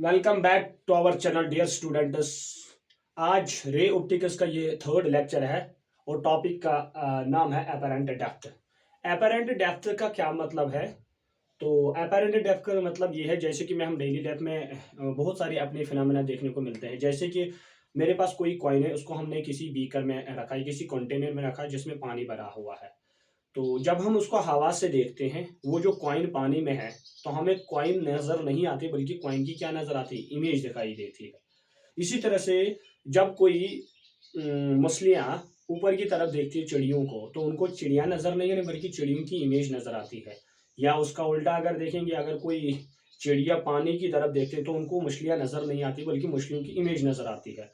Welcome back to our channel dear students. आज ray optics का ये थर्ड लेक्चर है और टॉपिक का नाम है एपरेंट डेप्थ। एपरेंट डेप्थ का क्या मतलब है? तो एपरेंट डेप्थ का मतलब ये है जैसे कि मैं हम डेली लाइफ में बहुत सारे अपने फिनोमेना देखने को मिलते हैं। जैसे कि मेरे पास कोई कॉइन है, उसको हमने किसी बीकर में रखा है, किसी कंटेनर में रखा है जिसमें पानी भरा हुआ है। तो जब हम उसको हवा से देखते हैं, वो जो कॉइन पानी में है, तो हमें कॉइन नजर नहीं आती बल्कि कॉइन की क्या नजर आती है, इमेज दिखाई देती है। इसी तरह से जब कोई मछलियां ऊपर की तरफ देखती है चिड़ियों को, तो उनको चिड़िया नजर नहीं आती बल्कि चिड़ियों की इमेज नजर आती है। या उसका उल्टा अगर देखेंगे, अगर कोई चिड़िया पानी की तरफ देखते हैं तो उनको मछलियां नजर नहीं आती बल्कि मछलियों की इमेज नजर आती है।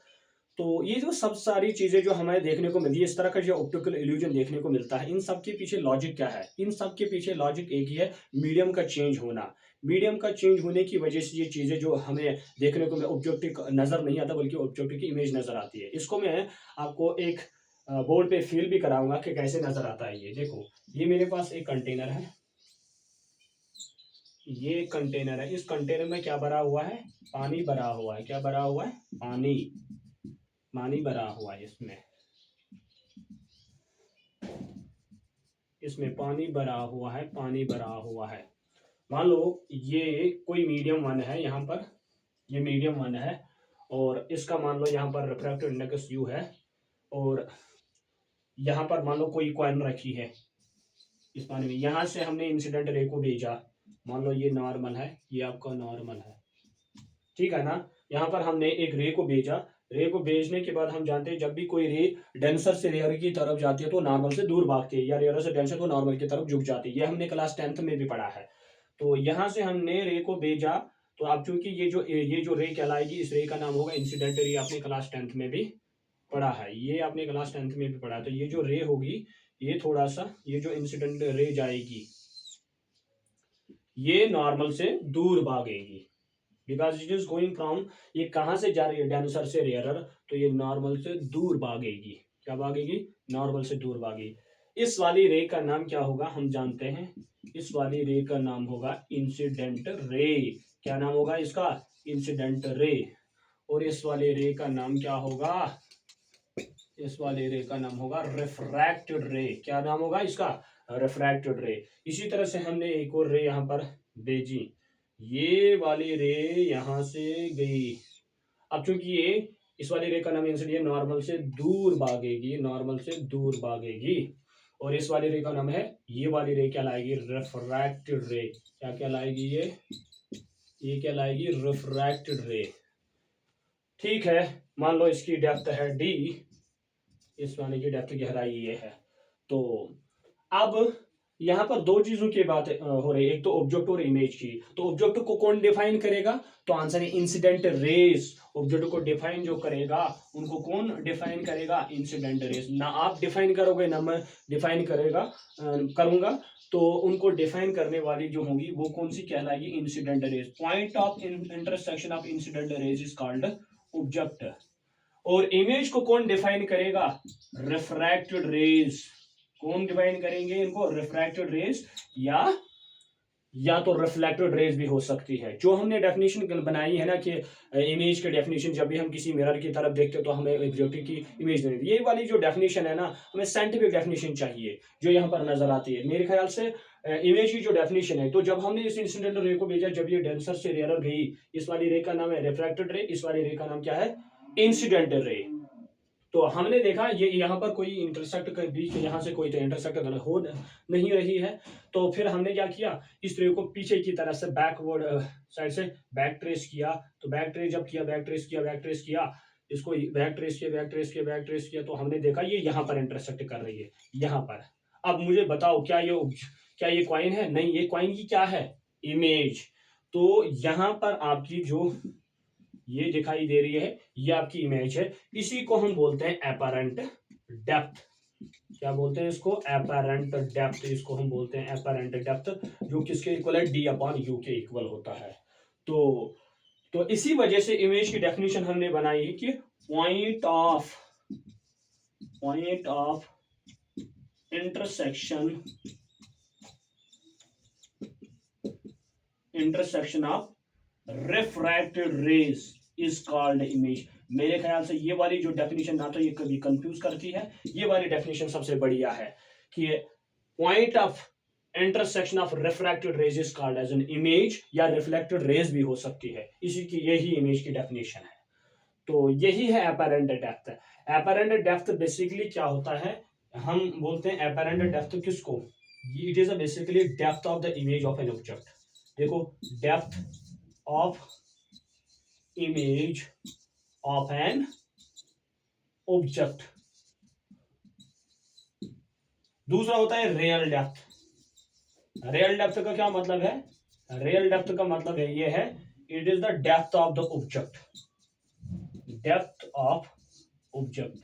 तो ये जो सब सारी चीजें जो हमें देखने को मिलती है, इस तरह का जो ऑप्टिकल इल्यूजन देखने को मिलता है, इन सब के पीछे लॉजिक क्या है? इन सब के पीछे लॉजिक एक ही है, मीडियम का चेंज होना। मीडियम का चेंज होने की वजह से ये चीजें जो हमें देखने को ऑब्जेक्टिव नजर नहीं आता बल्कि ऑब्जेक्टिव की इमेज नजर आती है। इसको मैं आपको एक बोर्ड पे फील भी कराऊंगा कि कैसे नजर आता है। ये देखो, ये मेरे पास एक कंटेनर है, ये कंटेनर है। इस कंटेनर में क्या भरा हुआ है? पानी भरा हुआ है। क्या भरा हुआ है? पानी। पानी भरा हुआ है इसमें। इसमें पानी भरा हुआ है, पानी भरा हुआ है। मान लो ये कोई मीडियम वन है, यहाँ पर ये मीडियम वन है और इसका मान लो यहाँ पर रिफ्रैक्टिव इंडेक्स यू है। और यहाँ पर मान लो कोई कॉइन रखी है इस पानी में, यहाँ से हमने इंसिडेंट रे को भेजा। मान लो ये नॉर्मल है, ये आपका नॉर्मल है, ठीक है ना। यहाँ पर हमने एक रे को भेजा। रे को भेजने के बाद हम जानते हैं जब भी कोई रे डेंसर से रेयर की तरफ जाती है तो नॉर्मल से दूर भागती है, या रेयर से डेंसर तो नॉर्मल की तरफ झुक जाती है। ये हमने क्लास 10th में भी पढ़ा है। तो यहाँ से हमने रे को भेजा। तो अब चूंकि ये जो रे कहलाएगी, इस रे का नाम होगा इंसिडेंट रे। आपने क्लास 10th में भी पढ़ा है, ये आपने क्लास 10th में भी पढ़ा है। तो ये जो रे होगी, ये थोड़ा सा, ये जो इंसिडेंट रे जाएगी, ये नॉर्मल से दूर भागेगी because it is going from, ये कहाँ से जा रही है? डेंसर से रेयरर। तो ये नॉर्मल से दूर भागेगी। क्या भागेगी? नॉर्मल से दूर भागेगी। इस वाली रे का नाम क्या होगा हम जानते हैं। इस वाली रे का नाम होगा इंसिडेंट रे। क्या नाम होगा इसका? Incident ray. और इस वाले रे का नाम क्या होगा? इस वाले रे का नाम होगा रिफ्रैक्टेड रे। क्या नाम होगा इसका? रिफ्रैक्टेड रे। इसी तरह से हमने एक और रे यहाँ पर भेजी, ये वाली रे यहां से गई। अब चूंकि ये इस वाली रे का नाम इंसिडेंट, ये नॉर्मल से दूर भागेगी, नॉर्मल से दूर भागेगी। और इस वाली रे का नाम है, ये वाली रे क्या लाएगी? रिफ्रैक्टेड रे। क्या क्या लाएगी ये क्या लाएगी? रिफ्रैक्टेड रे। ठीक है, मान लो इसकी डेप्थ है डी, इस वाले की डेप्थ गहराई ये है। तो अब यहाँ पर दो चीजों की बात हो रही है, एक तो ऑब्जेक्ट और इमेज की। तो ऑब्जेक्ट को कौन डिफाइन करेगा? तो आंसर है इंसिडेंट रेज। ऑब्जेक्ट को डिफाइन जो करेगा, उनको कौन डिफाइन करेगा? Incident raise. ना आप डिफाइन करोगे ना मैं डिफाइन करूंगा। तो उनको डिफाइन करने वाली जो होंगी वो कौन सी कहलाएगी? Incident rays. Point of intersection of incident rays is called object. और इमेज को कौन डिफाइन करेगा? Refracted raise. कौन डिफाइन करेंगे इनको? रिफ्रैक्टेड रेज, या तो रिफ्लेक्टेड रेज भी हो सकती है। जो हमने डेफिनेशन बनाई है ना कि इमेज की डेफिनेशन, जब भी हम किसी मिरर की तरफ देखते हैं तो हमें ऑब्जेक्ट की इमेज नहीं, ये वाली जो डेफिनेशन है ना, हमें साइंटिफिक डेफिनेशन चाहिए जो यहाँ पर नजर आती है। मेरे ख्याल से इमेज की जो डेफिनेशन है, तो जब हमने इस इंसिडेंट रे को भेजा, जब ये डेंसर से रेयर गई, इस वाली रे का नाम है रिफ्रैक्टेड रे, इस वाली रे का नाम क्या है? Incident ray. तो हमने देखा ये यहाँ पर कोई इंटरसेक्ट के बीच, यहाँ से कोई तो इंटरसेक्ट हो नहीं रही है। तो फिर हमने क्या किया, इस रे को पीछे की तरफ से बैकवर्ड साइड से बैक ट्रेस किया। तो बैक ट्रेस जब किया, बैक ट्रेस किया, इसको बैक ट्रेस किया, तो हमने देखा ये यहाँ पर इंटरसेक्ट कर रही है, यहाँ पर। अब मुझे बताओ, क्या ये कॉइन है? नहीं, ये कॉइन की क्या है? इमेज। तो यहाँ पर आपकी जो ये दिखाई दे रही है, ये आपकी इमेज है। इसी को हम बोलते हैं एपरेंट डेप्थ। क्या बोलते हैं इसको? Apparent depth. इसको हम बोलते हैं एपरेंट डेप्थ, जो किसके इक्वल है? डी अपॉन यू के इक्वल होता है। तो इसी वजह से इमेज की डेफिनेशन हमने बनाई है कि point of intersection of refracted rays is called image. मेरे ख्याल से ये वाली जो डेफिनेशन ना तो ये कभी कंफ्यूज करती है, ये वाली डेफिनेशन सबसे बढ़िया है कि point of intersection of refracted rays is called as an image, या रिफ्लेक्टेड रेज भी हो सकती है, इसी की यही इमेज की डेफिनेशन है। तो यही है apparent depth. Apparent depth basically क्या होता है, हम बोलते हैं एपरेंट डेप्थ किसको, it is basically depth of the image of an object. देखो, depth of image of an object. दूसरा होता है रियल डेप्थ। रियल डेप्थ का क्या मतलब है, रियल डेप्थ का मतलब है ये है, it is the depth of the object, depth of object.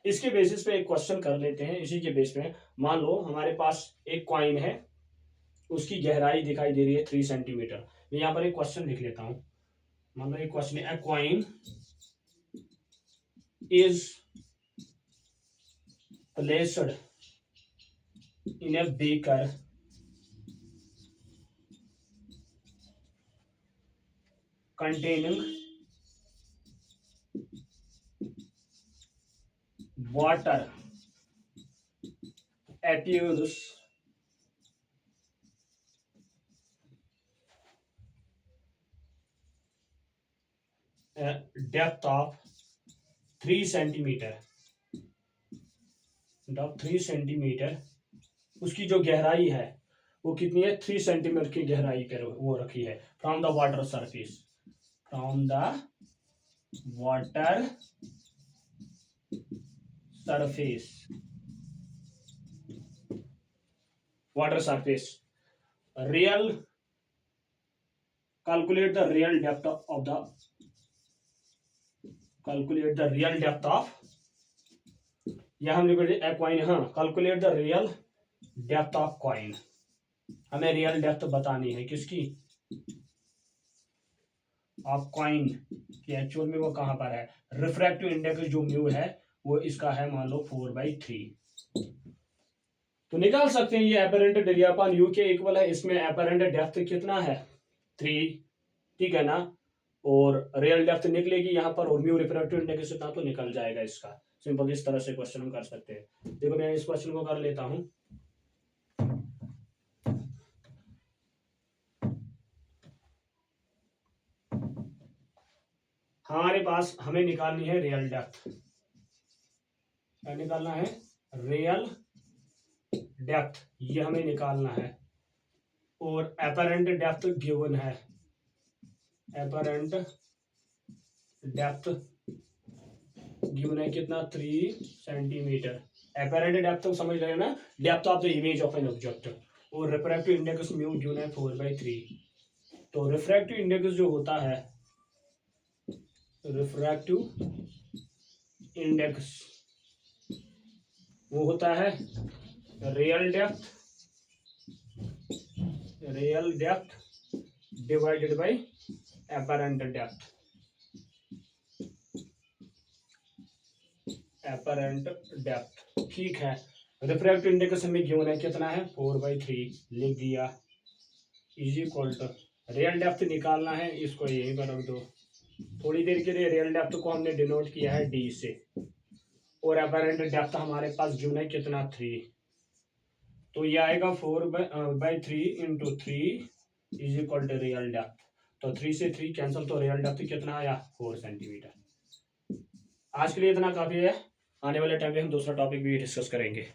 इसके बेसिस पे एक क्वेश्चन कर लेते हैं, इसी के बेस पे मान लो हमारे पास एक कॉइन है, उसकी गहराई दिखाई दे रही है 3 सेंटीमीटर। मैं यहां पर एक क्वेश्चन लिख लेता हूं, मान लो एक क्वेश्चन है, coin is placed in A baker containing water aqueous depth of 3 centimetre, depth 3 centimetre, उसकी जो गहराई है वो कितनी है, 3 सेंटीमीटर की गहराई कर वो रखी है, from the water surface, from the water surface, water surface. Real calculate the real depth of the calculate the real depth of, या हम लिख कॉइन, हाँ, calculate the real depth of coin. हमें रियल डेप्थ बतानी है किसकी, of coin की, actual में वो कहां पर है, रिफ्रैक्टिव इंडेक्स जो म्यू है वो इसका है मान लो 4/3। तो निकाल सकते हैं ये एपरेंट एरिया अपॉन यू के इक्वल है, इसमें एपरेंट डेप्थ कितना है 3, ठीक है ना, और रियल डेप्थ निकलेगी यहाँ पर, और म्यू रिफ्रैक्टिव इंडेक्स इतना तो निकल जाएगा इसका। सिंपल इस तरह से क्वेश्चन हम कर सकते हैं। देखो मैं इस क्वेश्चन को कर लेता हूं, हमारे पास हमें निकालनी है रियल डेप्थ, क्या निकालना है, रियल डेप्थ, ये हमें निकालना है, और एपरेंट डेप्थ गिवन है, एपरेंट डेप्थ गिवन है कितना, 3 सेंटीमीटर। एपरेंट डेप्थ तो समझ रहे ना, depth of the image of an object, और रिफ्रैक्टिव इंडेक्स म्यू गिवन है 4/3। तो रिफ्रैक्टिव इंडेक्स जो होता है, रिफ्रैक्टिव इंडेक्स वो होता है real depth divided by apparent depth, apparent depth, ठीक है। रिफ्रैक्टिव इंडेक्स हमें गिवन है कितना है 4/3, लिख दिया, is equal to real depth निकालना है, इसको यहीं पर रख दो। थोड़ी देर के लिए रियल डेप्थ को हमने डिनोट किया है डी से, और एपरेंट डेप्थ हमारे पास गिवन है कितना 3, तो ये आएगा 4/3 into 3 is equal to real depth. तो 3 से 3 कैंसिल, तो रियल डेप्थ कितना आया 4 सेंटीमीटर। आज के लिए इतना काफी है, आने वाले टाइम में हम दूसरा टॉपिक भी डिस्कस करेंगे।